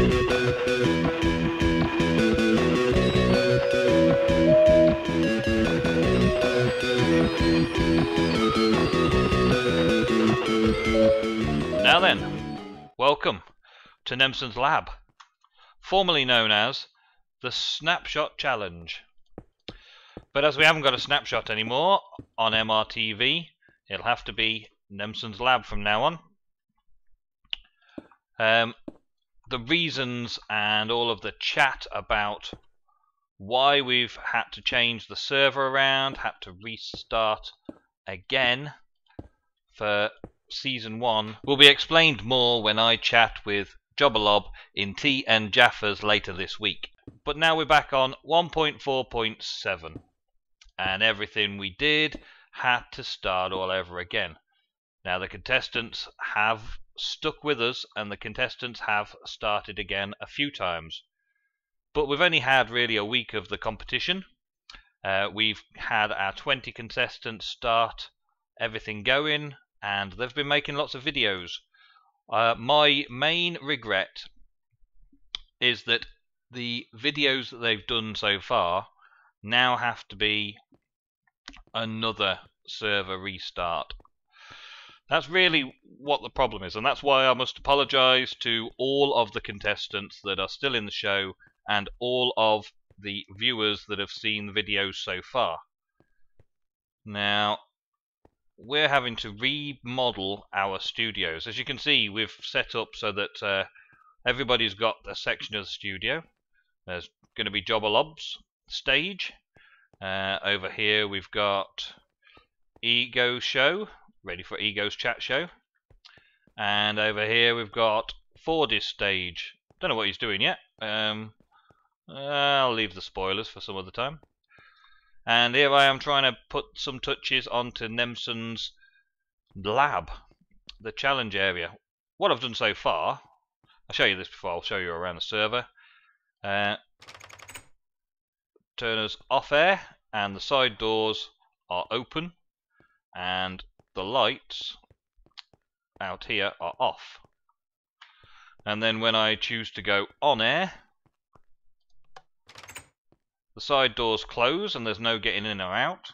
Now then, welcome to Nemsun's Lab, formerly known as the Snapshot Challenge. But as we haven't got a snapshot anymore on MRTV, it'll have to be Nemsun's Lab from now on. The reasons and all of the chat about why we've had to change the server around, had to restart again for Season 1 will be explained more when I chat with Jobalob in T and Jaffers later this week. But now we're back on 1.4.7 and everything we did had to start all over again. Now the contestants have stuck with us and the contestants have started again a few times. But we've only had really a week of the competition. We've had our 20 contestants start everything going, and they've been making lots of videos. My main regret is that the videos that they've done so far now have to be another server restart. That's really what the problem is, and that's why I must apologise to all of the contestants that are still in the show and all of the viewers that have seen the videos so far. Now, we're having to remodel our studios. As you can see, we've set up so that everybody's got a section of the studio. There's going to be Jobalob's stage. Over here we've got Ego Show, ready for Ego's chat show. And over here we've got Ford's stage. Don't know what he's doing yet. I'll leave the spoilers for some other time. And here I am trying to put some touches onto Nemsun's Lab, the challenge area. What I've done so far, I'll show you this before I'll show you around the server. Turn us off air, and the side doors are open, and the lights out here are off. And then when I choose to go on air, the side doors close and there's no getting in or out,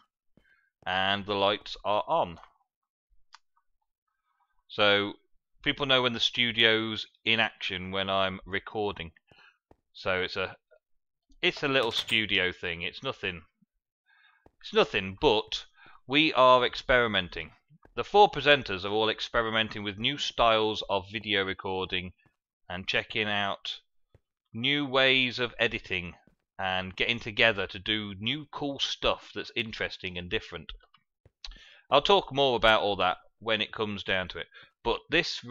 and the lights are on. So people know when the studio's in action when I'm recording. So it's a little studio thing. It's nothing but we are experimenting. The 4 presenters are all experimenting with new styles of video recording and checking out new ways of editing and getting together to do new cool stuff that's interesting and different. I'll talk more about all that when it comes down to it. But this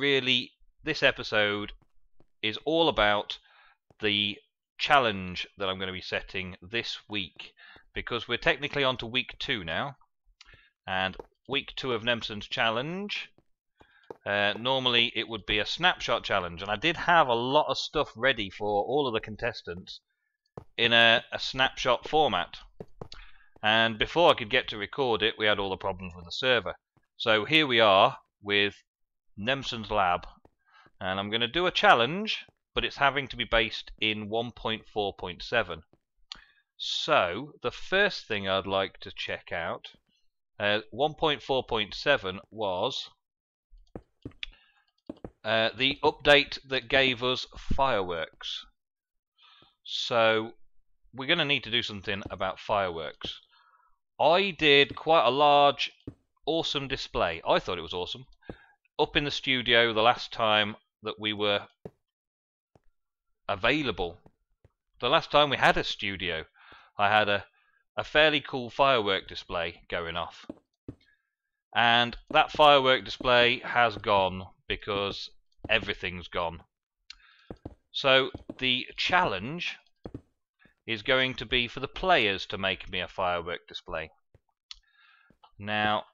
episode is all about the challenge that I'm going to be setting this week, because we're technically on to week 2 now. And week 2 of Nemsun's challenge, normally it would be a snapshot challenge, and I did have a lot of stuff ready for all of the contestants in a snapshot format, and before I could get to record it we had all the problems with the server. So here we are with Nemsun's Lab, and I'm going to do a challenge, but it's having to be based in 1.4.7. So the first thing I'd like to check out, 1.4.7 was the update that gave us fireworks. So we're going to need to do something about fireworks. I did quite a large, awesome display. I thought it was awesome. Up in the studio the last time that we were available. The last time we had a studio, I had a fairly cool firework display going off. And that firework display has gone because everything's gone. So the challenge is going to be for the players to make me a firework display. Now,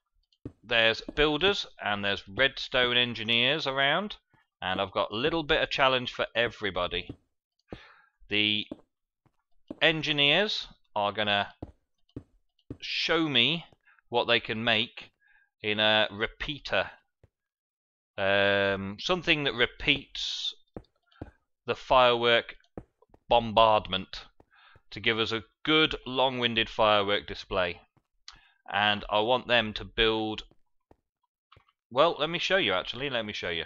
there's builders and there's redstone engineers around, and I've got a little bit of challenge for everybody. The engineers are going to show me what they can make in a repeater. Something that repeats the firework bombardment to give us a good long-winded firework display. And I want them to build, well, let me show you actually, let me show you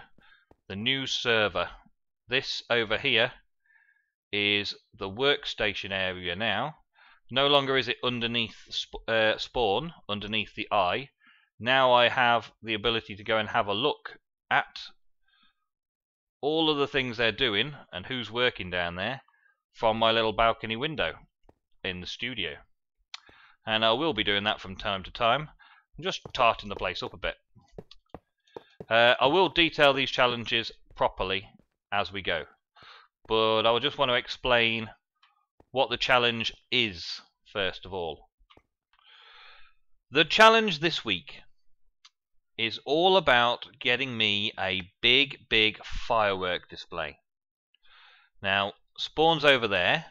the new server. This over here is the workstation area now. No longer is it underneath spawn, underneath the eye. Now I have the ability to go and have a look at all of the things they're doing and who's working down there from my little balcony window in the studio. And I will be doing that from time to time. I'm just tarting the place up a bit. I will detail these challenges properly as we go, but I just want to explain what the challenge is first of all. The challenge this week is all about getting me a big firework display. Now, spawn's over there.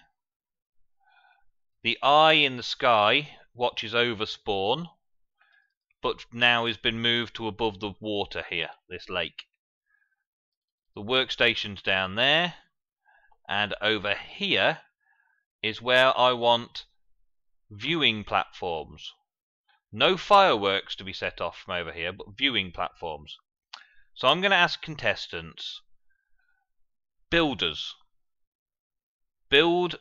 The eye in the sky watches over spawn, but now has been moved to above the water here, this lake. The workstation's down there, and over here is where I want viewing platforms. No fireworks to be set off from over here, but viewing platforms. So I'm going to ask contestants, builders, build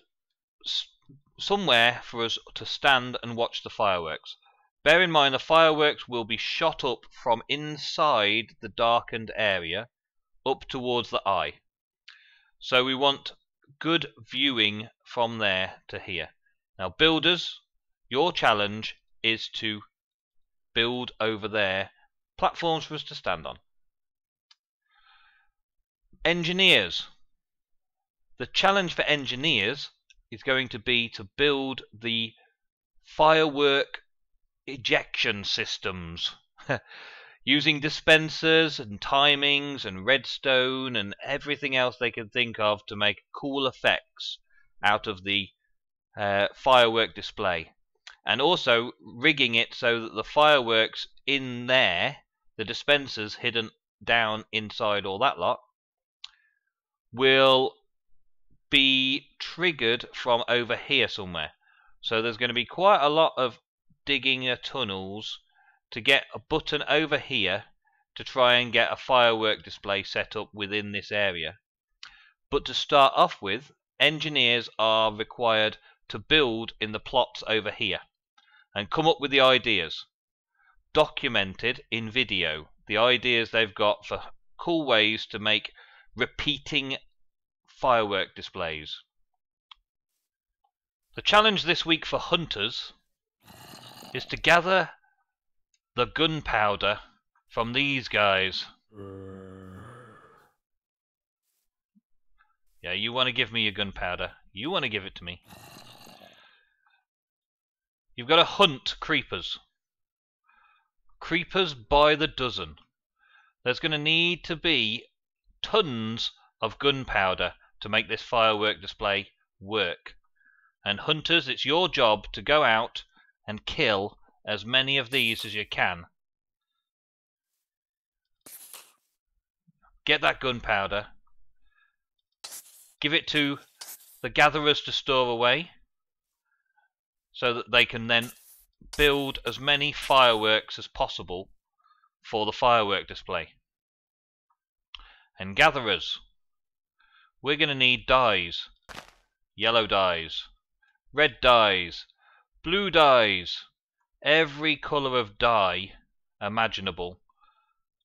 somewhere for us to stand and watch the fireworks. Bear in mind the fireworks will be shot up from inside the darkened area up towards the eye. So we want good viewing from there to here. Now builders, your challenge is to build over there platforms for us to stand on. Engineers, the challenge for engineers is going to be to build the firework ejection systems using dispensers and timings and redstone and everything else they can think of to make cool effects out of the firework display, and also rigging it so that the fireworks in there, the dispensers hidden down inside all that lot, will be triggered from over here somewhere. So there's going to be quite a lot of digging tunnels to get a button over here to try and get a firework display set up within this area. But to start off with, engineers are required to build in the plots over here and come up with the ideas, documented in video, the ideas they've got for cool ways to make repeating firework displays. The challenge this week for hunters is to gather the gunpowder from these guys. Yeah, you want to give me your gunpowder. You want to give it to me. You've got to hunt creepers. Creepers by the dozen. There's going to need to be tons of gunpowder to make this firework display work. And hunters, it's your job to go out and kill as many of these as you can. Get that gunpowder. Give it to the gatherers to store away, so that they can then build as many fireworks as possible for the firework display. And gatherers, we're going to need dyes. Yellow dyes, red dyes, blue dyes, every colour of dye imaginable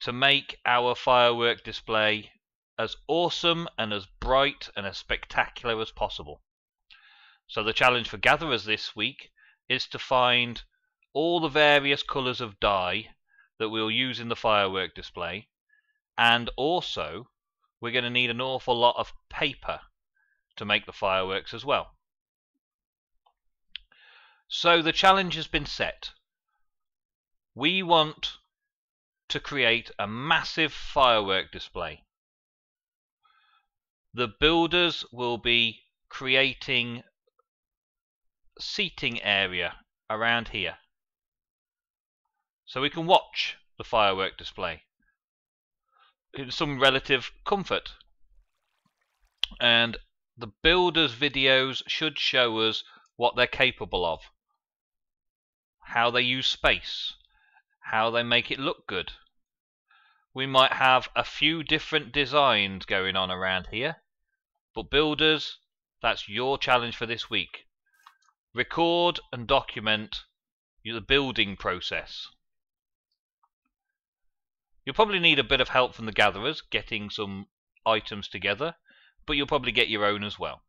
to make our firework display as awesome and as bright and as spectacular as possible. So the challenge for gatherers this week is to find all the various colours of dye that we'll use in the firework display, and also we're going to need an awful lot of paper to make the fireworks as well. So the challenge has been set. We want to create a massive firework display. The builders will be creating seating area around here so we can watch the firework display in some relative comfort. And the builders' videos should show us what they're capable of, how they use space, how they make it look good. We might have a few different designs going on around here, but builders, that's your challenge for this week. Record and document the building process. You'll probably need a bit of help from the gatherers getting some items together, but you'll probably get your own as well.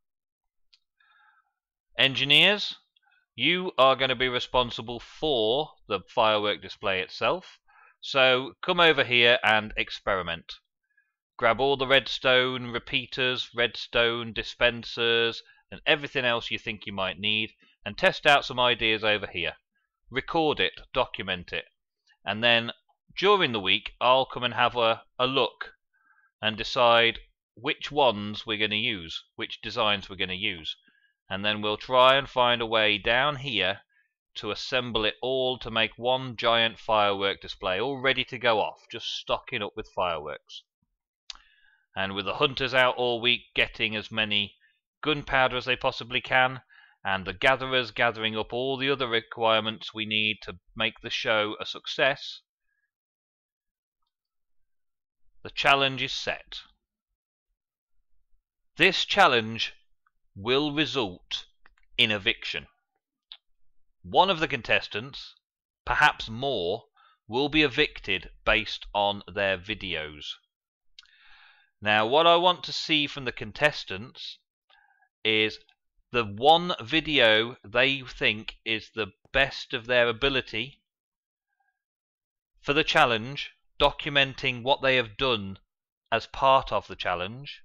Engineers, you are going to be responsible for the firework display itself, so come over here and experiment. Grab all the redstone repeaters, redstone dispensers, and everything else you think you might need, and test out some ideas over here. Record it, document it, and then during the week I'll come and have a look and decide which ones we're going to use, which designs we're going to use, and then we'll try and find a way down here to assemble it all to make one giant firework display, all ready to go off, just stocking up with fireworks. And with the hunters out all week getting as many gunpowder as they possibly can, and the gatherers gathering up all the other requirements we need to make the show a success, the challenge is set. This challenge will result in eviction. One of the contestants, perhaps more, will be evicted based on their videos. Now, what I want to see from the contestants is the one video they think is the best of their ability for the challenge, documenting what they have done as part of the challenge,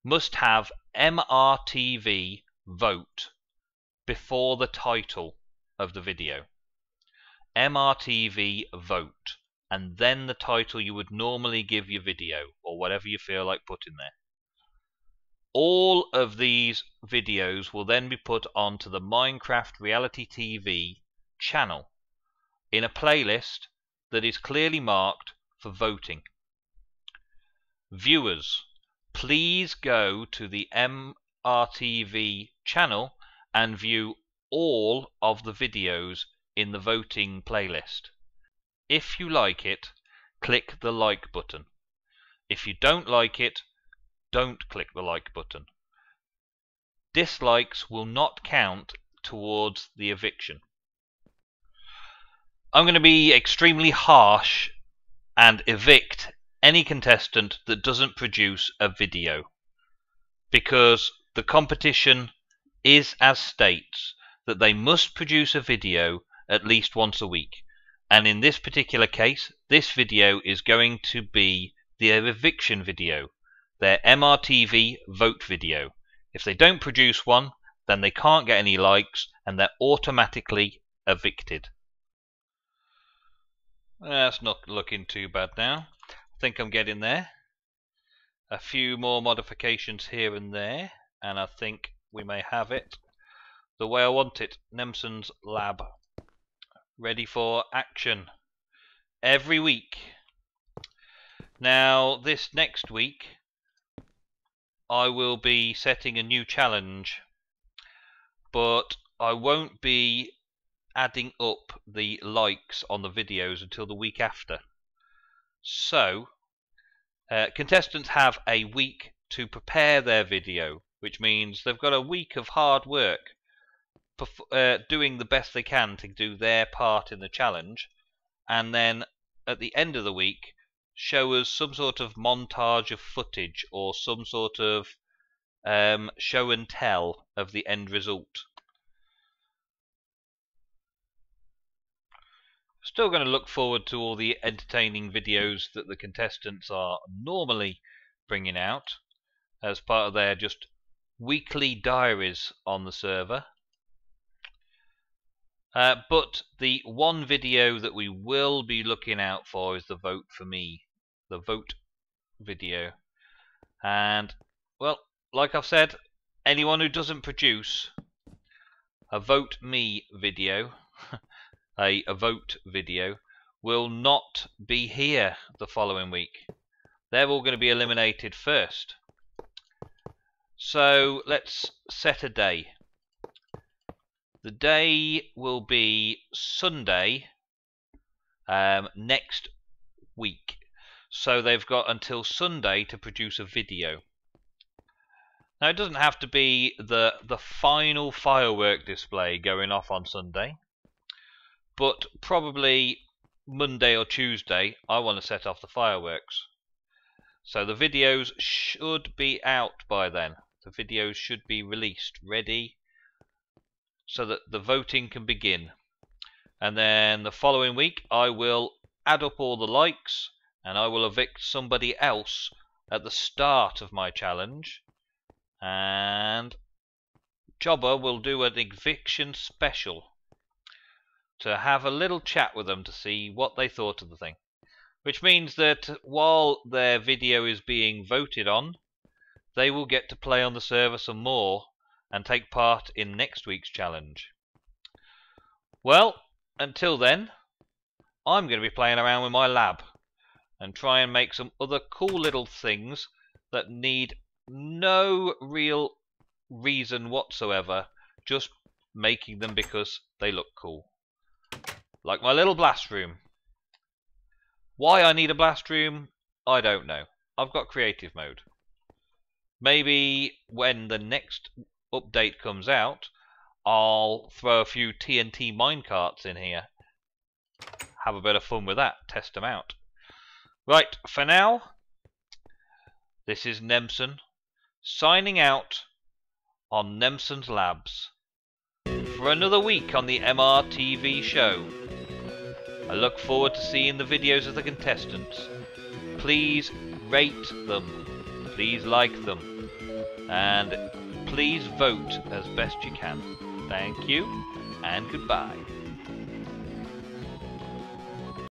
must have MRTV vote before the title of the video. MRTV vote, and then the title you would normally give your video, or whatever you feel like putting there. All of these videos will then be put onto the Minecraft Reality TV channel in a playlist that is clearly marked for voting. Viewers, please go to the MRTV channel and view all of the videos in the voting playlist. If you like it, click the like button. If you don't like it, don't click the like button. Dislikes will not count towards the eviction. I'm going to be extremely harsh and evict any contestant that doesn't produce a video, because the competition is as states that they must produce a video at least once a week, and in this particular case this video is going to be the eviction video, their MRTV vote video. If they don't produce one, then they can't get any likes and they're automatically evicted. That's not looking too bad now. I think I'm getting there. A few more modifications here and there, and I think we may have it the way I want it. Nemsun's lab, ready for action every week. Now, this next week I will be setting a new challenge, but I won't be adding up the likes on the videos until the week after. So contestants have a week to prepare their video, which means they've got a week of hard work doing the best they can to do their part in the challenge, and then at the end of the week show us some sort of montage of footage or some sort of show and tell of the end result. Still going to look forward to all the entertaining videos that the contestants are normally bringing out as part of their just weekly diaries on the server. But the one video that we will be looking out for is the vote for me, the vote video. And, well, like I've said, anyone who doesn't produce a vote me video, a vote video, will not be here the following week. They're all going to be eliminated first. So let's set a day. The day will be Sunday next week. So they've got until Sunday to produce a video. Now it doesn't have to be the final firework display going off on Sunday, but probably Monday or Tuesday I want to set off the fireworks. So the videos should be out by then. The videos should be released, ready, so that the voting can begin. And then the following week I will add up all the likes and I will evict somebody else at the start of my challenge. And Jobber will do an eviction special to have a little chat with them to see what they thought of the thing. Which means that while their video is being voted on, they will get to play on the server some more and take part in next week's challenge. Well, until then, I'm going to be playing around with my lab and try and make some other cool little things that need no real reason whatsoever, just making them because they look cool. Like my little blast room. Why I need a blast room, I don't know. I've got creative mode. Maybe when the next update comes out, I'll throw a few TNT minecarts in here. Have a bit of fun with that, test them out. Right, for now, this is Nemsun, signing out on Nemsun's Labs for another week on the MRTV show. I look forward to seeing the videos of the contestants. Please rate them, please like them, and please vote as best you can. Thank you, and goodbye.